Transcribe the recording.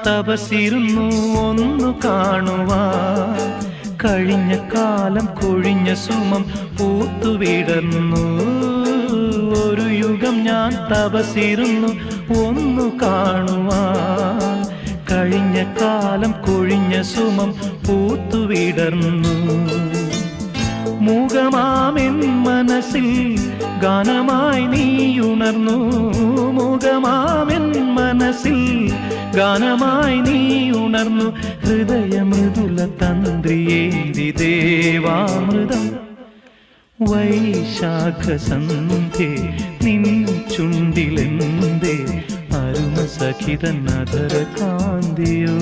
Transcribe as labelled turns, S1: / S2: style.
S1: തപസിരുന്നു ഒന്നു കാണുവാൻ. കഴിഞ്ഞ കാലം കൊഴിഞ്ഞ സുമം പൂത്തുവിടർന്നു. ഒരു യുഗം ഞാൻ തപസിരുന്നു ഒന്നു കാണുവാൻ. കഴിഞ്ഞ കാലം കൊഴിഞ്ഞ സുമം പൂത്തുവിടർന്നു. മൂകമാമെൻ മനസ്സിൽ ഗാനമായി നീയുണർന്നു. മൂകമാമെൻ മനസ്സിൽ ഗാനമായി നീയുണർന്നു. ഹൃദയമൃദുല തന്ത്രിയേന്തി ദേവാമൃതം. വൈശാഖ സന്ധ്യേ നിൻ ചുണ്ടിലെന്തേ അരുണ സഖിതൻ അധര കാന്തിയോ.